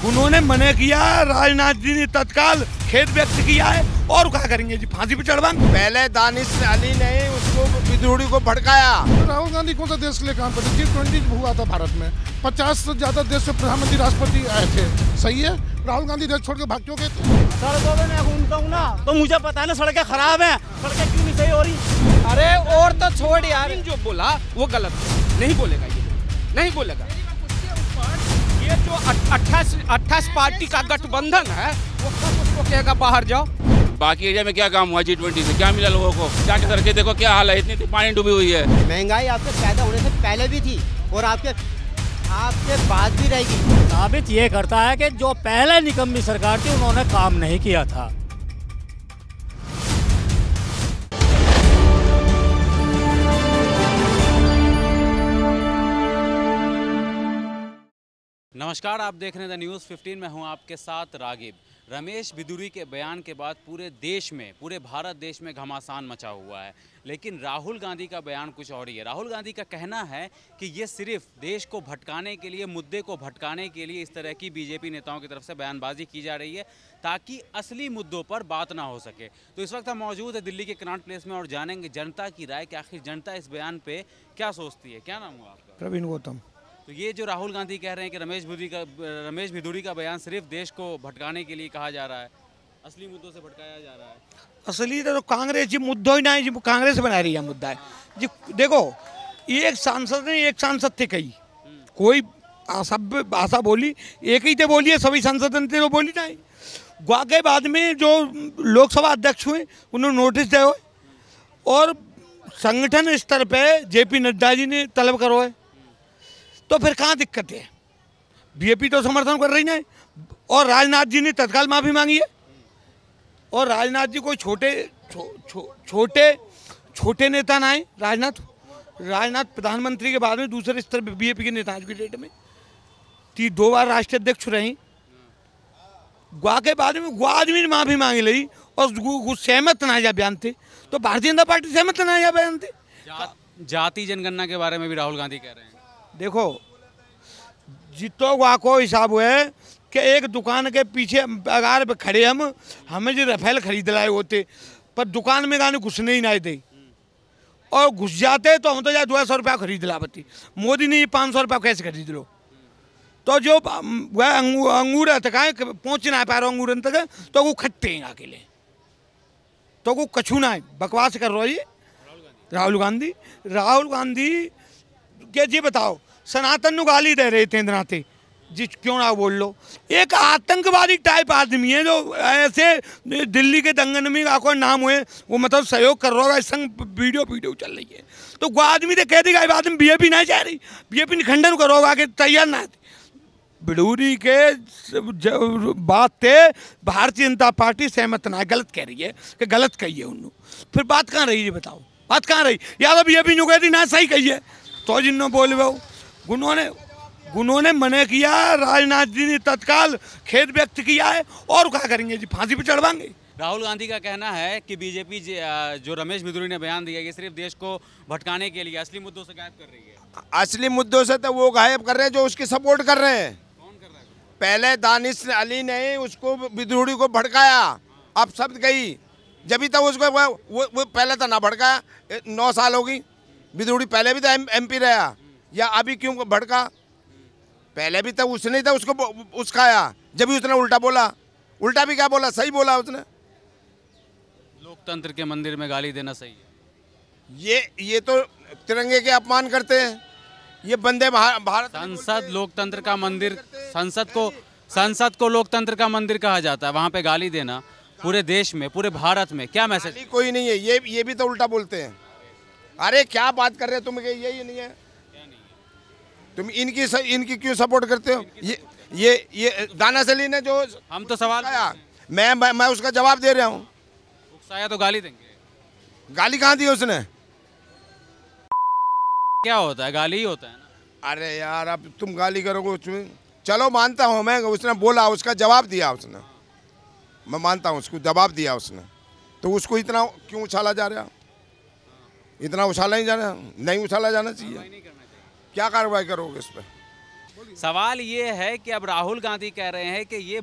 उन्होंने मना किया, राजनाथ जी ने तत्काल खेद व्यक्त किया है और क्या करेंगे जी, फांसी पे चढ़वाएंगे। पहले दानिश अली ने उसको विद्रोही को भड़काया। राहुल गांधी कौन सा देश के लिए काम करते? G20 हुआ था भारत में, 50 से ज्यादा देश से प्रधानमंत्री राष्ट्रपति आए थे। सही है, राहुल गांधी देश छोड़ के भाग क्यों गए थे? सड़कों में मैं घूमता हूँ ना तो मुझे पता है ना सड़कें खराब हैं, सड़कें क्यों नहीं सही हो रही। अरे और तो छोड़ यार, जो बोला वो गलत है, नहीं बोलेगा ये, नहीं बोलेगा। ये जो 28 पार्टी का गठबंधन है वो कब उसको कहेगा बाहर जाओ। बाकी एरिया में क्या काम हुआ G20 से, क्या मिला लोगों को? जाके सड़कें देखो क्या हाल है, इतनी पानी डूबी हुई है। महंगाई आपके पैदा होने से पहले भी थी और आपके बाद भी रहेगी। साबित ये करता है कि जो पहले निकम्मी सरकार थी उन्होंने काम नहीं किया था। नमस्कार, आप देख रहे हैं द न्यूज़ 15 में हूं आपके साथ रागिब। रमेश बिधूरी के बयान के बाद पूरे देश में, पूरे भारत देश में घमासान मचा हुआ है, लेकिन राहुल गांधी का बयान कुछ और ही है। राहुल गांधी का कहना है कि ये सिर्फ देश को भटकाने के लिए, मुद्दे को भटकाने के लिए इस तरह की बीजेपी नेताओं की तरफ से बयानबाजी की जा रही है ताकि असली मुद्दों पर बात ना हो सके। तो इस वक्त हम मौजूद है दिल्ली के कनॉट प्लेस में और जानेंगे जनता की राय कि आखिर जनता इस बयान पर क्या सोचती है। क्या नाम हुआ आपका? प्रवीण गौतम। तो ये जो राहुल गांधी कह रहे हैं कि रमेश बिधूरी का बयान सिर्फ देश को भटकाने के लिए कहा जा रहा है, असली मुद्दों से भटकाया जा रहा है। असली तो कांग्रेस जी मुद्दा ही नहीं, जी कांग्रेस बना रही है मुद्दा है जी। देखो, एक सांसद ने एक सांसद थे कही, कोई सब भाषा बोली एक ही थे, बोलिए सभी सांसद ने तो बोली नहीं। गुआ के बाद में जो लोकसभा अध्यक्ष हुए उन्होंने नोटिस दिया और संगठन स्तर पे JP नड्डा जी ने तलब करो है, तो फिर कहाँ दिक्कत है? बीजेपी तो समर्थन कर रही है और राजनाथ जी ने तत्काल माफ़ी मांगी है। और राजनाथ जी कोई छोटे नेता ना है। राजनाथ प्रधानमंत्री के बाद में दूसरे स्तर पर बीजेपी के नेता आज की डेट में 2 बार राष्ट्रीय अध्यक्ष रहे। गुआ के बाद में गुआ आदमी ने माफ़ी मांगी ली और सहमत ना जा बयान थे, तो भारतीय जनता पार्टी सहमत ना जा बयान थे। जाति जनगणना के बारे में भी राहुल गांधी कह रहे हैं। देखो, जितो वहाँ को हिसाब है कि एक दुकान के पीछे अगार पे खड़े हमें जो रफेल खरीद लाए होते, पर दुकान में गाने घुसने ही नहीं थे और घुस जाते तो हम तो यार 200 रुपया खरीद लाती। मोदी ने ये 500 रुपया कैसे खरीद लो? तो जो वह अंगूर तक आए पहुँच ना पा रहा अंगूर तक, तो वो खट्टे हैं अकेले, तो वो कछू ना है। बकवास कर रहा है राहुल गांधी के जी। बताओ, सनातन को गाली दे रहे थे नाते जी, क्यों ना बोल लो। एक आतंकवादी टाइप आदमी है जो ऐसे दिल्ली के दंगन में आपको नाम हुए वो मतलब सहयोग कर रहा होगा, संग वीडियो चल रही है, तो वो आदमी तो कह देगा आदमी बीजेपी नहीं चाह रही, बीजेपी ने खंडन करोगा कि तैयार ना थी। बिधूरी के बात थे भारतीय जनता पार्टी सहमत ना, गलत कह रही है कि गलत कही है उन्होंने। फिर बात कहाँ रही है? बताओ, बात कहाँ रही? या तो बीजेपी ने कहती ना सही कही है तो जिन्होंने बोले वो उन्होंने मना किया, राजनाथ जी ने तत्काल खेद व्यक्त किया है और क्या करेंगे जी, फांसी पे चढ़वाएंगे। राहुल गांधी का कहना है कि बीजेपी जो रमेश बिधूरी ने बयान दिया ये सिर्फ देश को भटकाने के लिए, असली मुद्दों से गायब कर रही है। असली मुद्दों से तो वो गायब कर रहे हैं जो उसकी सपोर्ट कर रहे हैं। कौन कर रहा है? पहले दानिश अली ने उसको विद्रोही को भड़काया, अब शब्द गई, जब तक उसको वो पहले तो ना भड़काया। 9 साल हो गई, विद्रोही पहले भी तो MP रहा, या अभी क्यों भड़का? पहले भी तो उसने ही था उसको उस्काया, जब भी उसने उल्टा बोला। उल्टा भी क्या बोला, सही बोला उसने। लोकतंत्र के मंदिर में गाली देना सही है? ये तो तिरंगे के अपमान करते हैं। ये बंदे भारत संसद लोकतंत्र का मंदिर, संसद को लोकतंत्र का मंदिर कहा जाता है, वहाँ पे गाली देना पूरे देश में, पूरे भारत में क्या मैसेज? कोई नहीं है, ये भी तो उल्टा बोलते हैं। अरे क्या बात कर रहे हो तुम? यही नहीं है, तुम इनकी क्यों सपोर्ट करते हो? ये दानिश अली ने जो हम तो सवाल आया, मैं उसका जवाब दे रहा हूँ। उकसाया तो गाली देंगे। गाली कहाँ दी उसने? क्या होता है, गाली ही होता है ना। अरे यार, अब तुम गाली करोगे उसमें, चलो मानता हूँ मैं, उसने बोला, उसका जवाब दिया उसने, मैं मानता हूँ उसको जवाब दिया उसने, तो उसको इतना क्यों उछाला जा रहा? इतना उछाला नहीं जाना, नहीं उछाला जाना चाहिए। क्या कार्रवाई करोगे इस पर? सवाल ये है कि अब राहुल गांधी कह रहे हैं कि ये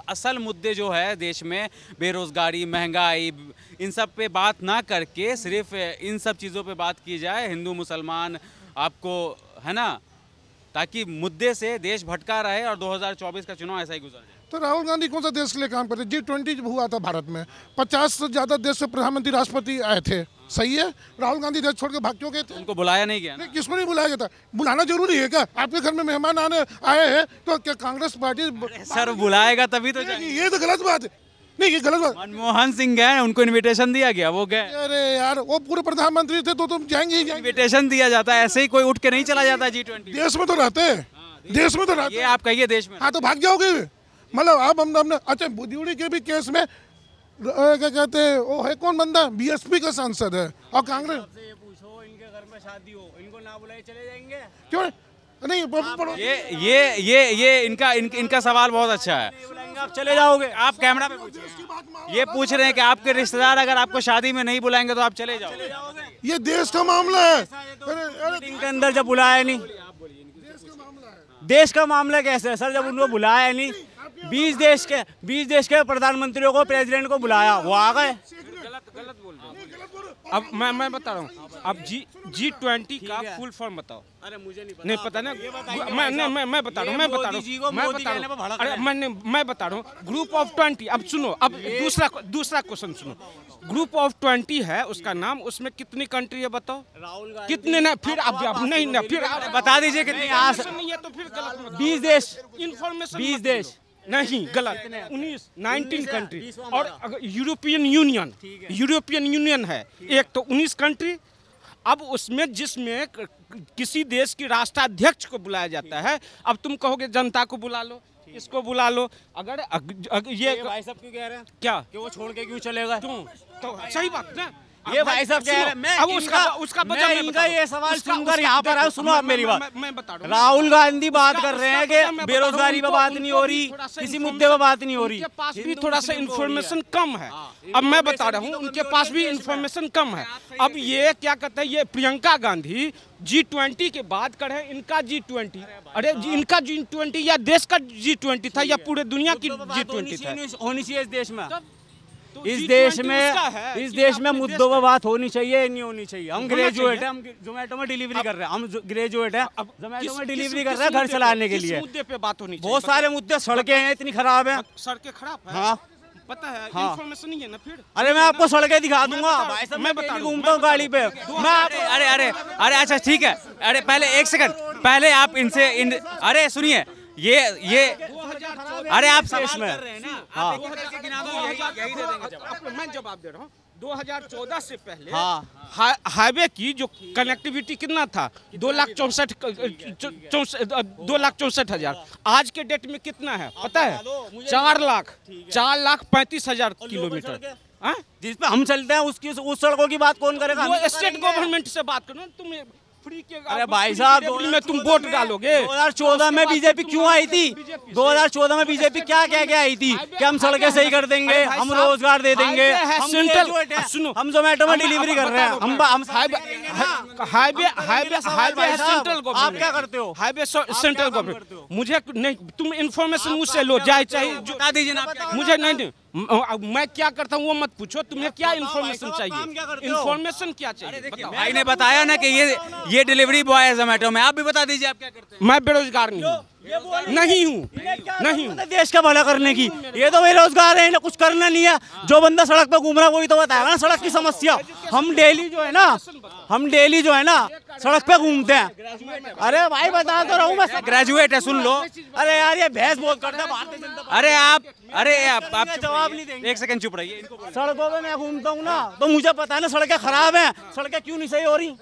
असल मुद्दे जो है देश में, बेरोजगारी, महंगाई, इन सब पे बात ना करके सिर्फ इन सब चीज़ों पे बात की जाए, हिंदू मुसलमान आपको, है ना, ताकि मुद्दे से देश भटका रहे और 2024 का चुनाव ऐसा ही गुजर जाए। तो राहुल गांधी कौन सा देश के लिए काम करते? G20 हुआ था भारत में, 50 से ज्यादा देश से प्रधानमंत्री राष्ट्रपति आए थे, सही है। राहुल गांधी देश छोड़ के भाग क्यों गए थे? उनको बुलाया नहीं गया? नहीं, किसको नहीं बुलाया गया था? बुलाना जरूरी है क्या? आपके घर में मेहमान आए हैं तो क्या कांग्रेस पार्टी सर बुलाएगा तभी तो जाएंगे। ये तो गलत बात है। नहीं, ये गलत बात। मनमोहन सिंह गए, उनको इनविटेशन दिया गया, वो गए। अरे यार, वो पूरे प्रधानमंत्री थे तो तुम जाएंगे ही जाएंगे। इनविटेशन दिया जाता है, ऐसे ही कोई उठ के नहीं चला जाता। G20 देश में तो रहते हैं, देश में तो रहते। ये आप कहिए देश में। हाँ तो भाग जाओगे। मतलब आप हमने अच्छा बुद्धीउड़ी के भी केस में क्या कहते हैं, वो है कौन बंदा, बीएसपी का सांसद है, और कांग्रेस से ये पूछो इनके घर में शादी हो, इनको ना बुलाए चले जाएंगे? क्यों नहीं? ये इनका सवाल बहुत अच्छा है। आप चले जाओगे? आप कैमरा पे पूछिए। ये पूछ रहे हैं कि आपके रिश्तेदार अगर आपको शादी में नहीं बुलाएंगे तो आप चले जाओगे? ये देश का मामला है। मीटिंग के अंदर जब बुलाया नहीं, देश का मामला कैसे है सर? जब उनको बुलाया नहीं, 20 देश के प्रधानमंत्रियों को, प्रेसिडेंट को बुलाया, वो आ गए। गलत बोल रहे हो। अब मैं बता रहा हूँ, अब G20 का फुल फॉर्म बताओ। अरे मुझे नहीं पता ना, मैं बता रहा हूँ, ग्रुप ऑफ 20। अब सुनो, अब दूसरा क्वेश्चन सुनो। ग्रुप ऑफ 20 है उसका नाम, उसमें कितनी कंट्री है बताओ? राहुल कितने ना, फिर अब नहीं ना, फिर बता दीजिए कितनी। नहीं है तो फिर गलत। 20 देश, इन्फॉर्मेशन 20 देश नहीं, गलत। 19 कंट्री। और यूरोपियन यूनियन है एक, तो 19 कंट्री। अब उसमें जिसमें किसी देश की राष्ट्राध्यक्ष को बुलाया जाता है, अब तुम कहोगे जनता को बुला लो, इसको बुला लो। अगर ये भाई साहब क्यों कह रहे हैं क्या कि वो छोड़ के क्यों चलेगा? क्यों? तो सही बात ना। ये भाई साहब कह रहे हैं, मैं इनका ये सवाल सुनकर यहाँ पर आया। सुनो आप मेरी बात। मैं बता रहा हूँ, राहुल गांधी बात कर रहे हैं कि बेरोजगारी पर बात नहीं हो रही, किसी मुद्दे पर बात नहीं हो रही। उनके पास भी थोड़ा सा इन्फॉर्मेशन कम है। अब मैं बता रहा हूँ, उनके पास भी इन्फॉर्मेशन कम है। अब ये क्या कहते हैं, ये प्रियंका गांधी G20 की बात करें, इनका G20, अरे इनका G20 या देश का G20 था या पूरे दुनिया की G20 था? होनी चाहिए इस देश में। इस देश में मुद्दों पर बात होनी चाहिए, नहीं होनी चाहिए। हम ग्रेजुएट हैं, हम जोमेटो में डिलीवरी कर रहे हैं, हम ग्रेजुएट हैं, जोमेटो में डिलीवरी कर रहे हैं घर चलाने के लिए। मुद्दे पे बात होनी चाहिए? बहुत सारे मुद्दे, सड़कें हैं इतनी खराब हैं। सड़कें खराब है? हाँ पता है, इन्फॉर्मेशन नहीं है ना फिर। अरे मैं आपको सड़कें दिखा दूंगा भाई साहब, मैं घूमता हूँ गाड़ी पे। अरे अच्छा ठीक है। अरे पहले 1 सेकंड, पहले आप इनसे अरे सुनिए, ये अरे आप देश में हाँ मैं जवाब दे रहा हूँ। 2014 से पहले हाँ हाईवे की जो कनेक्टिविटी कितना था? 2,64,000। आज के डेट में कितना है पता है? 4,35,000 किलोमीटर। जिस पे हम चलते हैं उस सड़कों की बात कौन करेगा? वो स्टेट गवर्नमेंट से बात करो। तुम फ्री के, अरे भाई साहब, में तुम वोट डालोगे। 2014 में बीजेपी क्यों आई थी? 2014 में बीजेपी क्या कह के आई थी कि हम सड़कें सही कर देंगे, हम रोजगार दे देंगे, सुनो, हम जोमेटो में डिलीवरी कर रहे हैं, हम हाईवे सेंट्रल गवर्नमेंट। आप क्या करते हो? Highway central government. मुझे नहीं, तुम इन्फॉर्मेशन मुझसे लो, चाहिए बता दीजिए ना। मुझे नहीं, मैं क्या करता हूँ वो मत पूछो। तुम्हें क्या इन्फॉर्मेशन चाहिए? इन्फॉर्मेशन क्या चाहिए? भाई ने बताया ना कि ये डिलीवरी बॉय है जोमेटो में, आप भी बता दीजिए आप क्या करते हैं। मैं बेरोजगार नहीं हूँ। देश का भला करने की, ये तो बेरोजगार है, इन्हें कुछ करना नहीं है। जो बंदा सड़क पे घूम रहा है वही तो बताएगा ना सड़क की समस्या। हम डेली जो है ना सड़क पे घूमते हैं। अरे भाई बता तो रहा हूँ मैं, ग्रेजुएट है, सुन लो। अरे यार ये बहस बहुत करता है भारतीय जनता पार्टी। अरे आप जवाब नहीं देंगे। 1 सेकंड चुप रहिए। सड़कों पे मैं घूमता हूँ ना, तो मुझे पता है ना सड़कें खराब हैं, सड़कें क्यों नहीं सही हो रही।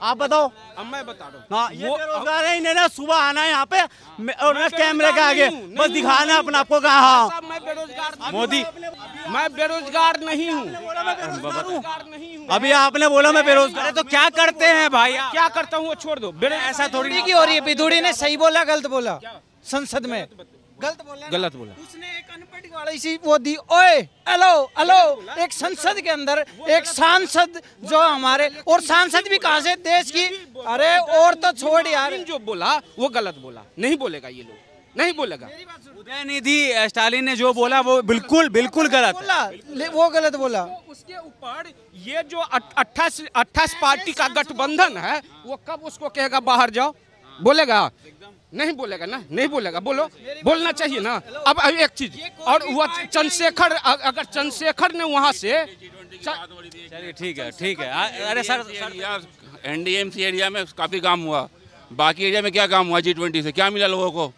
आप बताओ। अब मैं बता रहा हूँ, हाँ ये बेरोजगार है, इन्हें ना सुबह आना है यहाँ पे और ना कैमरे के आगे बस दिखाना है अपना आपको कहाँ। हाँ मैं बेरोजगार मोदी, मैं बेरोजगार नहीं हूँ। अभी आपने बोला मैं बेरोजगार। अरे तो क्या करते हैं भाई? क्या करता हूँ वो छोड़ दो। ऐसा थोड़ी की हो रही है। बिधूड़ी ने सही बोला गलत बोला संसद में? गलत बोला। उसने एक अनपढ़ वाली सी वो दी, ओए हेलो हेलो, एक संसद के अंदर एक सांसद जो हमारे, और सांसद भी कहाँ से, देश की, अरे और तो छोड़ यार, जो बोला वो गलत बोला, नहीं बोलेगा ये लोग, नहीं बोलेगा। उदयनिधि स्टालिन ने जो बोला वो बिल्कुल बिल्कुल गलत है। वो गलत बोला। उसके ऊपर ये जो 28 पार्टी का गठबंधन है, वो कब उसको कहेगा बाहर जाओ, बोलेगा? नहीं बोलेगा ना, नहीं बोलेगा। बोलो, बोलना चाहिए ना। अब एक चीज और हुआ, चंद्रशेखर, अगर चंद्रशेखर ने वहां से, चलिए ठीक है। अरे सर एनडीएमसी एरिया में काफ़ी काम हुआ, बाकी एरिया में क्या काम हुआ? G20 से क्या मिला लोगों को?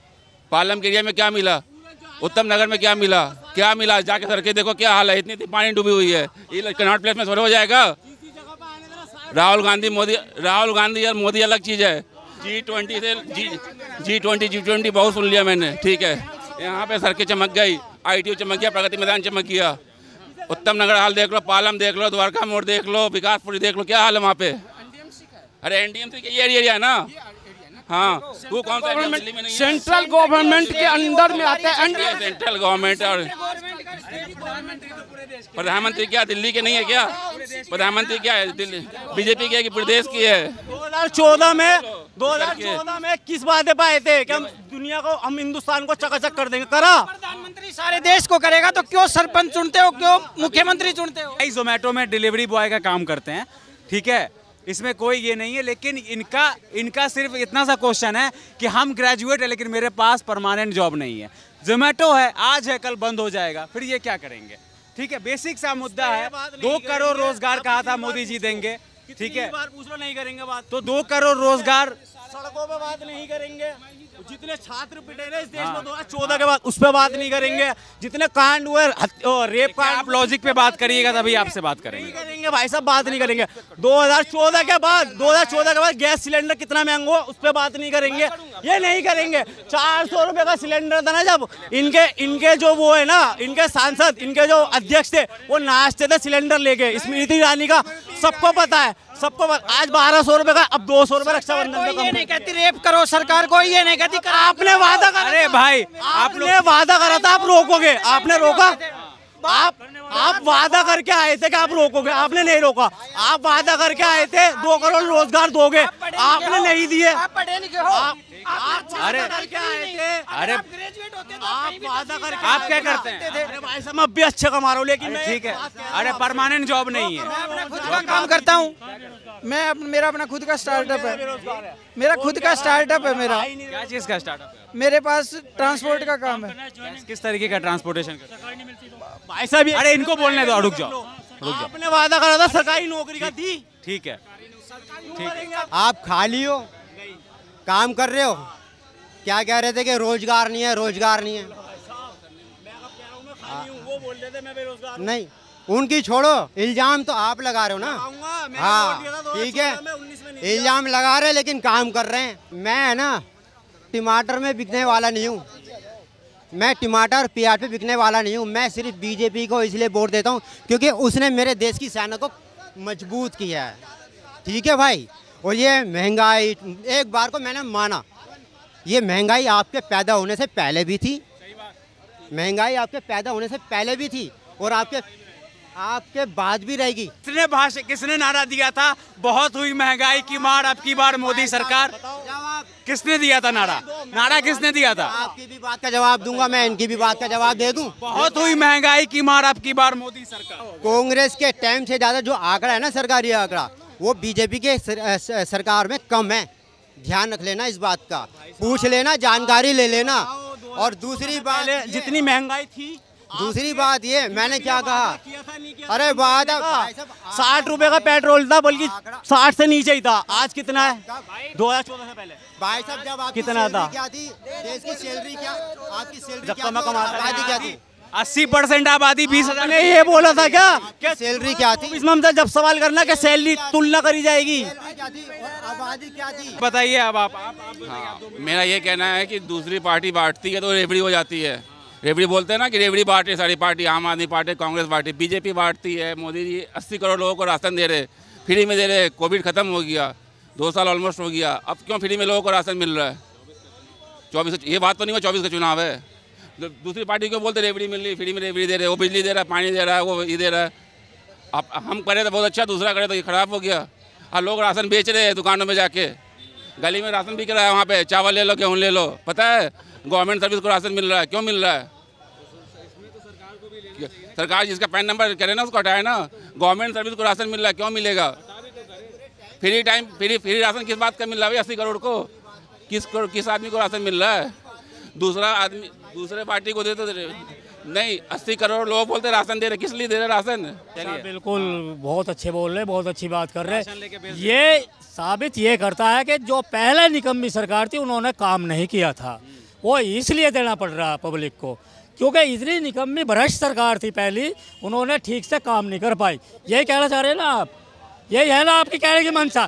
पालम के एरिया में क्या मिला? उत्तम नगर में क्या मिला? क्या मिला? जाके सड़कें देखो क्या हाल है, इतनी पानी डूबी हुई है। ये कनॉट प्लेस में थोड़ा हो जाएगा। राहुल गांधी और मोदी अलग चीज़ है। G20 से G20 बहुत सुन लिया मैंने, ठीक है। यहाँ पे सड़कें चमक गई, ITO चमक गया, प्रगति मैदान चमक गया, उत्तम नगर हाल देख लो, पालम देख लो, द्वारका मोड़ देख लो, विकासपुरी देख लो, क्या हाल है वहाँ पे? अरे एनडीएमसी का ये एरिया है ना। हाँ, वो कौन सा दिल्ली में नहीं है? सेंट्रल गवर्नमेंट के अंदर में आता है। सेंट्रल गवर्नमेंट और प्रधानमंत्री क्या दिल्ली के नहीं है क्या? प्रधानमंत्री क्या है? दिल्ली बीजेपी की है कि प्रदेश की है? 2014 में किस बातें पाए थे कि हम दुनिया को, हम हिंदुस्तान को चकाचक कर देंगे, करा? प्रधानमंत्री सारे देश को करेगा तो क्यों सरपंच चुनते हो, क्यों मुख्यमंत्री चुनते हो? जोमेटो में डिलीवरी बॉय का काम करते हैं, ठीक है, इसमें कोई ये नहीं है। लेकिन इनका सिर्फ इतना सा क्वेश्चन है कि हम ग्रेजुएट है लेकिन मेरे पास परमानेंट जॉब नहीं है। जोमेटो है, आज है कल बंद हो जाएगा, फिर ये क्या करेंगे? ठीक है, बेसिक सा मुद्दा है। 2 करोड़ रोजगार कहा था मोदी जी देंगे, ठीक है, पूछ लो, नहीं करेंगे बात। तो 2 करोड़ रोजगार, सड़कों पे बात नहीं करेंगे। जितने छात्र पिटे ना इस देश में 2014 के बाद, उस पर बात नहीं करेंगे। जितने कांड हुए, रेप कांड, आप लॉजिक पे बात करिएगा तभी आपसे बात करेंगे। नहीं करेंगे भाई साहब, बात नहीं करेंगे। 2014 के बाद गैस सिलेंडर कितना महंगा हुआ, उस पर बात नहीं करेंगे, ये नहीं करेंगे। 400 रुपए का सिलेंडर था ना जब, इनके जो वो है ना, इनके सांसद, इनके जो अध्यक्ष थे, वो नाचते थे सिलेंडर लेके। स्मृति ईरानी का सबको पता है, सबको पता। आज 1200 रुपए का, अब 200 रुपए रक्षाबंधन का। ये नहीं कहती रेप करो सरकार को, ये नहीं कहती। आपने वादा करा, अरे भाई आपने वादा करा था आप रोकोगे, आपने रोका? आप वादा करके आए थे कि आप रोकोगे, आपने नहीं रोका। आप वादा करके आए थे 2 करोड़ रोजगार दोगे, आपने नहीं दिए। आप पढ़े लिखे हो, अरे करके आए थे, अरे ग्रेजुएट होते तो आप वादा करके, आप क्या करते हैं? अरे भाई साहब मैं अब भी अच्छे कमा रहा हूँ, लेकिन ठीक है, अरे परमानेंट जॉब नहीं है। मैं अपना खुद का काम करता हूँ, मेरा अपना खुद का स्टार्टअप है, मेरा खुद का स्टार्टअप है। मेरा क्या चीज का स्टार्टअप है? मेरे पास ट्रांसपोर्ट का काम है। किस तरीके का ट्रांसपोर्टेशन का? भाई साहब अरे इनको बोलने दो, रुक जाओ। आपने वादा करा था सरकारी नौकरी का, दी? ठीक है, आप खाली हो, काम कर रहे हो, क्या कह रहे थे कि रोजगार नहीं है, रोजगार नहीं है। वो बोल रहे थे मैं बेरोजगार हूं। नहीं, उनकी छोड़ो, इल्जाम तो आप लगा रहे हो ना। हाँ ठीक है, इल्जाम लगा रहे लेकिन काम कर रहे हैं। मैं है ना टमाटर में बिकने वाला नहीं हूँ, मैं टमाटर प्याज पे बिकने वाला नहीं हूँ। मैं सिर्फ बीजेपी को इसलिए वोट देता हूँ क्योंकि उसने मेरे देश की सेना को मजबूत किया है, ठीक है भाई। और ये महंगाई, एक बार को मैंने माना, ये महंगाई आपके पैदा होने से पहले भी थी, महंगाई आपके पैदा होने से पहले भी थी और आपके बाद भी रहेगी। किसने नारा दिया था, बहुत हुई महंगाई की मार अब की बार मोदी सरकार? किसने दिया था नारा किसने दिया था? आपकी भी बात का जवाब दूंगा मैं, इनकी भी बात का जवाब दे दूं। बहुत हुई महंगाई की मार अब की बार मोदी सरकार। कांग्रेस के टाइम से ज्यादा जो आंकड़ा है ना, सरकारी आंकड़ा, वो बीजेपी के सरकार में कम है। ध्यान रख लेना इस बात का, पूछ लेना, जानकारी ले लेना। और दूसरी बात, जितनी महंगाई थी, दूसरी बात ये, मैंने क्या कहा, अरे बात 60 रुपए का पेट्रोल था, बल्कि 60 से नीचे ही था। आज कितना है? 2014 से पहले भाई साहब जब आपकी कितना था? क्या थी देश की सैलरी, क्या आपकी सैलरी जब तो मैं कमाता था क्या थी? 80% आबादी 20,000 ने ये बोला था क्या सैलरी क्या थी? इसमें हमसे जब सवाल करना कि सैलरी तुलना करी जाएगी, आबादी क्या थी? बताइए अब आप। हाँ, मेरा ये कहना है कि दूसरी पार्टी बांटती है तो रेवड़ी हो जाती है। रेवड़ी बोलते हैं ना कि रेवड़ी बांट रही सारी पार्टी, आम आदमी पार्टी, कांग्रेस पार्टी, बीजेपी बांटती है। मोदी जी 80 करोड़ लोगों को राशन दे रहे, फ्री में दे रहे। कोविड खत्म हो गया, 2 साल ऑलमोस्ट हो गया, अब क्यों फ्री में लोगों को राशन मिल रहा है? 24, ये बात तो नहीं हुआ 24 का चुनाव है। दूसरी पार्टी को बोलते रेवड़ी मिल रही, फ्री में रेवड़ी दे रहे, वो बिजली दे रहा है, पानी दे रहा है, वो ये दे रहा है। अब हम करे तो बहुत अच्छा, दूसरा करे तो ये खराब हो गया। और लोग राशन बेच रहे हैं दुकानों में जाके, गली में राशन बिक रहा है, वहाँ पे चावल ले लो, गेहूँ ले लो। पता है गवर्नमेंट सर्विस को राशन मिल रहा है, क्यों मिल रहा है? सरकार जिसका पैन नंबर करे ना उसको हटाए ना। गवर्नमेंट सर्विस को राशन मिल रहा है, क्यों मिलेगा? फ्री राशन किस बात का मिल रहा है? 80 करोड़ को किस आदमी को राशन मिल रहा है? दूसरा आदमी दूसरे पार्टी को देते नहीं। 80 करोड़ लोग बोलते राशन दे रहे, किस लिए दे रहे राशन? बिल्कुल बहुत अच्छे बोल रहे, बहुत अच्छी बात कर रहे। ये साबित ये करता है कि जो पहले निकम्मी सरकार थी उन्होंने काम नहीं किया था, वो इसलिए देना पड़ रहा है पब्लिक को, क्योंकि इतनी निकम्मी भ्रष्ट सरकार थी पहली, उन्होंने ठीक से काम नहीं कर पाई। यही कहना चाह रहे हैं ना आप? यही है ना आपकी कहने की मंशा?